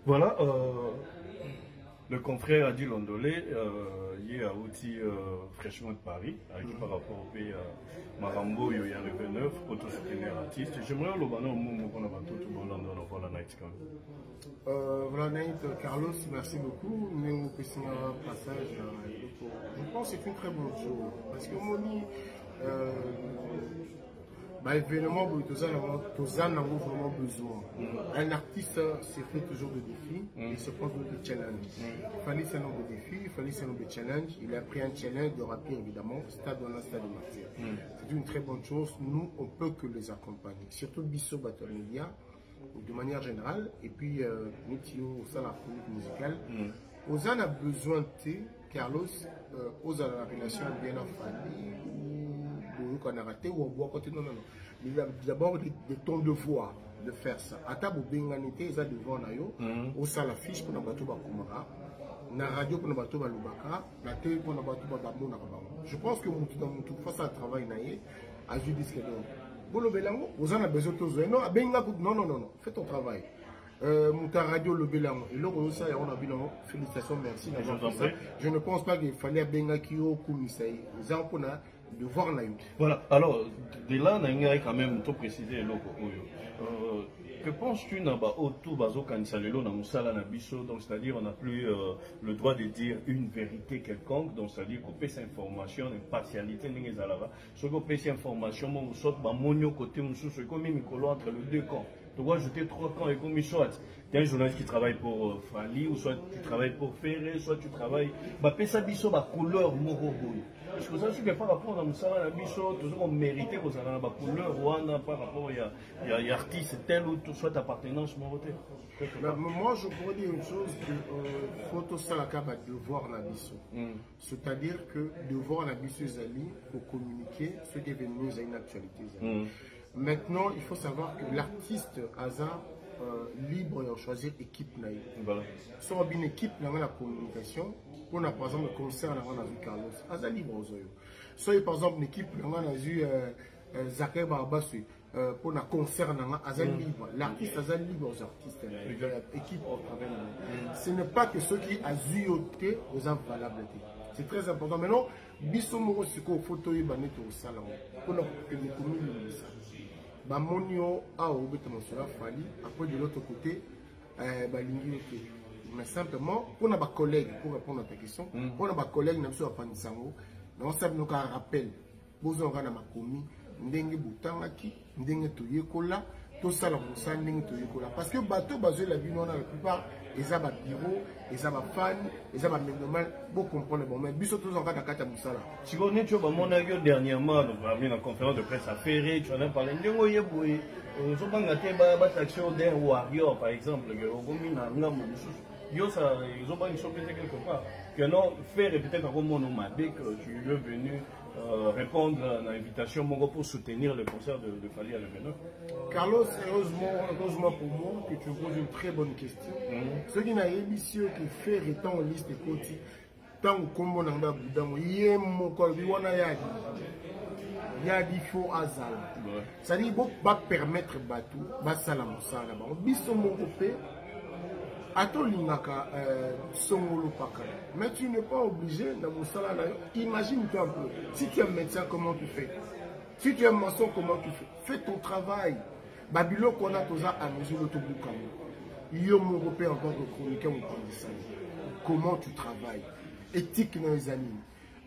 Voilà, le confrère Adi Londolé, il est à outil fraîchement de Paris, par rapport au pays Marambo, il y a le 29, autosoutenir artiste. J'aimerais le banner au moment qu'on a battu tout le monde dans la night. Voilà, Night, Carlos, merci beaucoup. Nous passons un passage. Je pense que c'est une très bonne chose. Parce que moi, évidemment, tous en avons vraiment besoin. Un artiste se fait toujours de défis, il se prend toujours des challenges. Il fallait un nombre de défis, il fallait un nombre de challenges. Il a pris un challenge de rappeler évidemment, stade dans un stade de matière. C'est une très bonne chose. Nous, on peut que les accompagner. Surtout Bisso Battle Media, de manière générale. Et puis, Mitio, ça la politique musicale. Ozan a besoin de Carlos, aux la relation bien en famille. Qu'on a raté ou on boit côté non. Il y a d'abord des tons de voix de faire ça. À table benganité ils ont devant nayo au sala fiche pour nabato ba kumara na radio pour nabato ba lubaka na télé pour nabato ba bamona ba. Je pense que mutu dans mutu face à travail naé a ju disque donc. Bolo belango vous en a besoin tous non benga non fais ton travail. Mouta radio le belango et là on ça on a vu non félicitations merci d'avoir fait ça. Je ne pense pas qu'il fallait benga kio kumisai za pona de voir la lutte. Voilà, alors, de là, on a quand même tout précisé. Que penses-tu autour de Kansalelo, dans Moussala, donc c'est-à-dire on n'a plus le droit de dire une vérité quelconque, donc c'est-à-dire qu'on peut cette information, impartialité, ce qu'on peut cette information, on saute, on côté, on saute, comme Nicolo entre les deux camps. Tu dois ajouter 3 camps et comme il soit. Tu es un journaliste qui travaille pour Fali, ou soit tu travailles pour Ferré, soit tu travailles. Pesa biso ba couleur moroboy. Parce que ça, c'est que par rapport à Moussala, la biso, toujours on méritait que ça ait la couleur Rwanda par rapport il y a artiste tel ou tout soit appartenance moroté. Moi, je pourrais dire une chose que photo salaka va devoir la biso. C'est-à-dire que devoir la biso Zali pour communiquer ce qui est venu à une actualité. Maintenant, il faut savoir que l'artiste Aza libre de choisir équipe. Voilà. Si on a une équipe dans la communication, on a par exemple le concert dans la Carlos, Aza libre aux yeux. Si par exemple une équipe dans la Zakaï Barbasu, pour un concert dans Aza libre, l'artiste Aza libre aux artistes, l'équipe au travail. Ce n'est pas que ceux qui azuyoté aux valables. C'est très important. Maintenant, Bissomoro Siko photo et baneto au salon pour la communication. Bamonio a obété mon cela Fali, après de l'autre côté, mais simplement, pour nos collègues, pour répondre à ta question, pour nos collègues, nous sommes à Panisango, nous sommes à rappel, nous avons ma commis, ndenge boutangaki, ndenge toyekola, tout ça la moussa, ndenge toyekola. Parce que bateau basé la vie, la plupart, ils ont un bureau, ils ont un fan, ils ont un normal, pour comprendre bon, mais biso tous en cas de moussa là. Si on est sur mon avis dernièrement, donc on a mis en conférence de presse à Ferré, tu en as parlé, ndenge yeboui, nous avons gâté l'action d'un warrior par exemple, ils ont pas une surprise quelque part. Que non, faire peut-être un roman nomadique, tu es venu répondre à l'invitation pour soutenir le concert de Fali à l'Eveneur. Carlos, heureusement pour moi que tu me poses une très bonne question. Ce qui n'a émission qui fait étant en liste de côté, tant que comme on a boudin, il y a mon collègue, il y a des faux hasards. Ça dit, il va permettre Batou, Bassalam, Salama, Bissomo Opé. Mais tu n'es pas obligé de imagine-toi un peu. Si tu es un médecin, comment tu fais? Si tu es un maçon, comment tu fais? Fais ton travail. Babylone, qu'on a tous à mesure de tout boucan. Il y a un Européen en tant que chroniqueur ou comment tu travailles? Éthique dans les animes.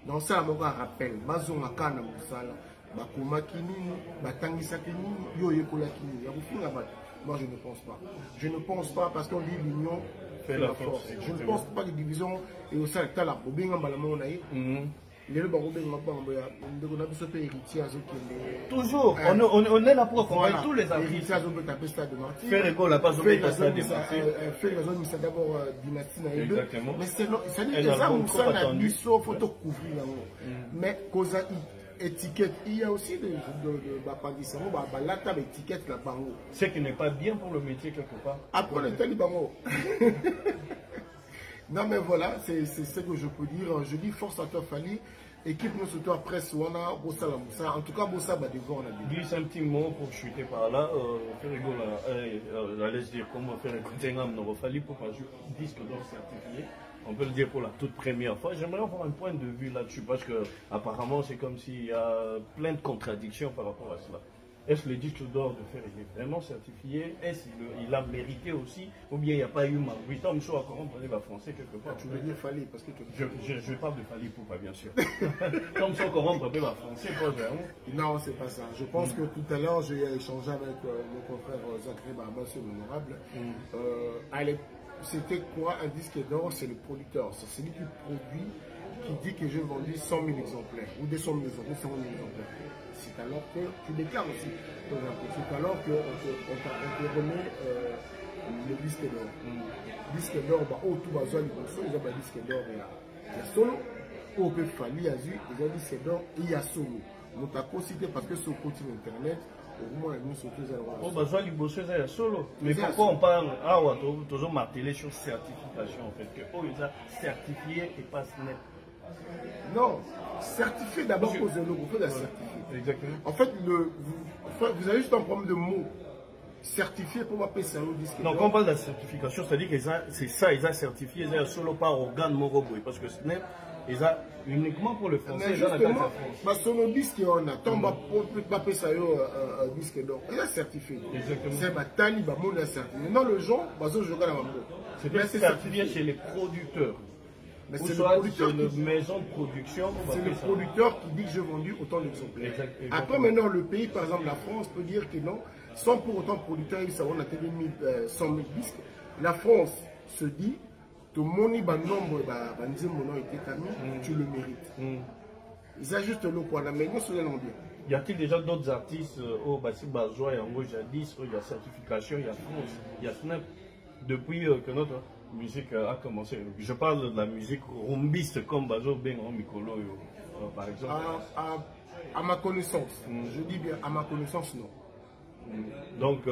Dans ça, on rappelle. Bazon a kana moussala. Bakoma kinini, batangisa kinini, yo yekola kinini. Yabufinga bat. Moi, je ne pense pas. Je ne pense pas parce qu'on dit l'union fait la force. Je ne pense pas que division et au sein de la toujours, on est là pour accompagner tous les artistes. Faire école, la pas oublié ça d'abord dynastie. Mais c'est ça, il faut couvrir. Mais étiquette. Il y a aussi de l'apprentissage. Là, tu as l'étiquette là bango. Ce qui n'est pas bien pour le métier quelque part. Après, le temps bango. Non, mais voilà, c'est ce que je peux dire. Je dis force à toi, Fally. Équipe nous surtout après Swana, Bossa la Moussa. En tout cas, Bossa va devant. Glisse un petit mot pour chuter par là. Faire rigoler. Laisse dire comment faire écouter un homme. Fally pour un disque d'or certifié. On peut le dire pour la toute première fois. J'aimerais avoir un point de vue là-dessus parce que apparemment c'est comme s'il y a plein de contradictions par rapport à cela. Est-ce que le disque d'or de fer il est vraiment certifié? Est-ce qu'il a mérité aussi? Ou bien il n'y a pas eu mal? Oui, Tom Sou a compris le français quelque part. Tu veux dire Fally parce que je parle de Fally Poupa bien sûr. Tom Sou a compris le français, pas vraiment. Non, c'est pas ça. Je pense que tout à l'heure j'ai échangé avec mon confrère Zachary Barba sur l'honorable. C'était quoi un disque d'or? C'est le producteur, c'est celui qui produit, qui dit que j'ai vendu 100 000 exemplaires ou 200 000 exemplaires, 100 000 exemplaires. C'est alors que tu déclares aussi, c'est alors qu'on te remet le disque d'or. Disque d'or, tout va jouer il y a un disque d'or, il y a solo, au peut Fally, il y a un disque d'or, il y a solo. Nous t'avons cité parce que sur le côté internet, au moins nous sommes tous à la solo. Mais pourquoi on parle, toujours martelé sur certification en fait, que ils ont certifié et pas net. Non, certifié d'abord pour le logo, il faut la certifier. Exactement. En fait, vous avez juste un problème de mots. Certifié pour appeler ça au disque. Non, quand on parle de la certification, c'est-à-dire que c'est ça, ils ont certifié, ils ont solo par organe Moroboy, parce que SNEP, ils ont uniquement pour le français. Mais justement, sur le disque on a, on va appeler ça un disque d'or. Il a certifié. Exactement. C'est Batali, Bamon a certifié. Non, le genre, je regarde la c'est certifié chez les producteurs. Mais c'est le producteur une maison de production. C'est le producteur qui dit que j'ai vendu autant d'exemplaires. Après, maintenant, le pays, par exemple, la France, peut dire que non, sans pour autant producteur, on a tenu 100 000 disques. La France se dit, ton moni, nombre, tu le mérites. Ils ajustent le quoi, mais nous, c'est bien. Y a-t-il déjà d'autres artistes au Bassi Bazoua et en Jadis, il y a certification, il y a France, il y a Snap, depuis que notre musique a commencé. Je parle de la musique rumbiste comme Bazo Ben Mikolo, par exemple. À ma connaissance, je dis bien à ma connaissance, non. Donc,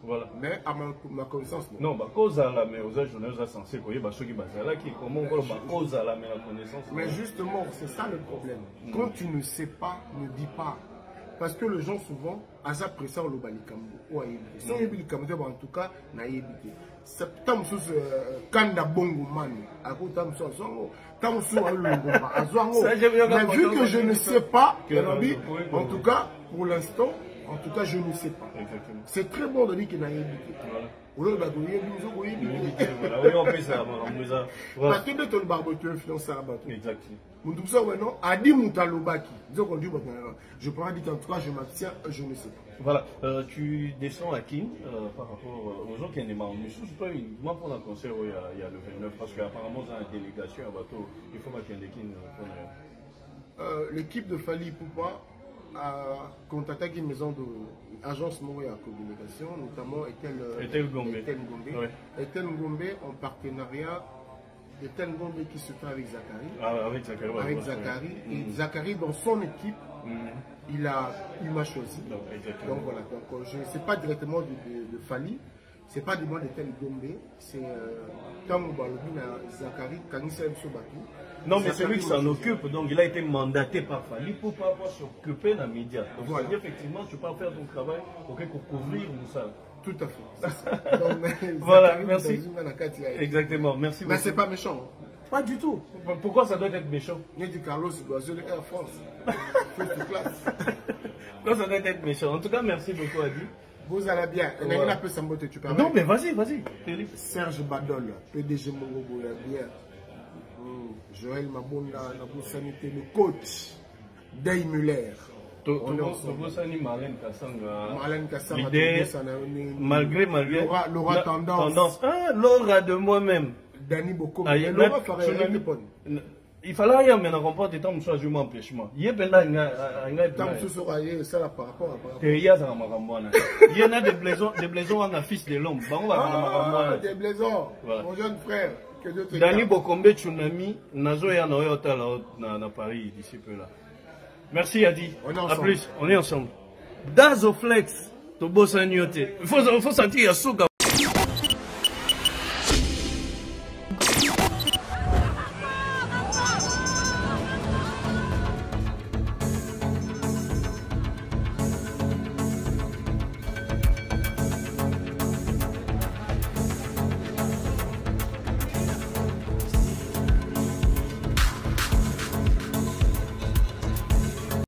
voilà. Mais à ma connaissance, non. Non, Bakozala, mais aux jeunes, on est censé connaître ceux qui Bazala, qui comment on Bakozala, mais la connaissance. Mais justement, c'est ça le problème. Quand tu ne sais pas, ne dis pas. Parce que les gens souvent, à ça pressent le balikambo ou à éviter. Si on évite le kambo, en tout cas, n'a évité. C'est tant que Kanda Bongo Man, à côté de ça, tant mais vu que je ne sais pas, en tout cas, pour l'instant, en tout cas, je ne sais pas. C'est très bon de dire qu'il n'a évité. Parce que de ton barbe, tu influences à bateau. Exactement. Je pourrais dire en tout cas, je m'abstiens, je ne sais pas. Voilà, tu descends à Kin par rapport aux gens qui sont morts. Mais surtout, uniquement pour un concert, il y a le 29, parce qu'apparemment, dans la délégation à bateau, il faut qu'il y ait des Kin. L'équipe de Fally Poupa a contacté une maison d'agence Montréal Communication, notamment Ethel Ngombe. Ethel Ngombe en partenariat. Ethel Ngombe qui se fait avec Zachary. Avec Zachary. Et Zachary, dans son équipe, il m'a choisi. Donc voilà. Donc, je ne sais pas directement de Fally. Ce n'est pas du moins d'Ethel Ngombe. C'est Tamou Balobina Zachary, Kanissa Msobatu. Non, mais c'est lui qui s'en occupe, donc il a été mandaté par Fally pour pas s'occuper d'un média. Donc, voilà. Effectivement, tu peux faire ton travail pour couvrir Moussa. Tout à fait. Donc, voilà, merci. Exactement, merci beaucoup. Mais c'est pas méchant. Pas du tout. Pourquoi ça doit être méchant? Il dit Carlos Boiseux de Air France. Pourquoi ça doit être méchant? En tout cas, merci beaucoup, Adi. Vous allez bien. Voilà. Tu permets? Non, mais vas-y. Serge Badol, PDG Mongobo, bien. Joël Mabonda, le coach Day Muller. Marlène Kassanga, malgré Laura Tendance. Laura de moi-même. Dani Boko. Il fallait y avoir un remporte et tant que je m'empêchement. Il y a des blaisons en affiche de l'homme. Des blaisons, mon jeune frère. Dani Bokombe Tsunami, Nazo ya na Paris d'ici peu là. Merci Adi. On est À ensemble. plus, on est ensemble. Dazoflex, Tobo Sanyote. Il faut sentir Yasuka.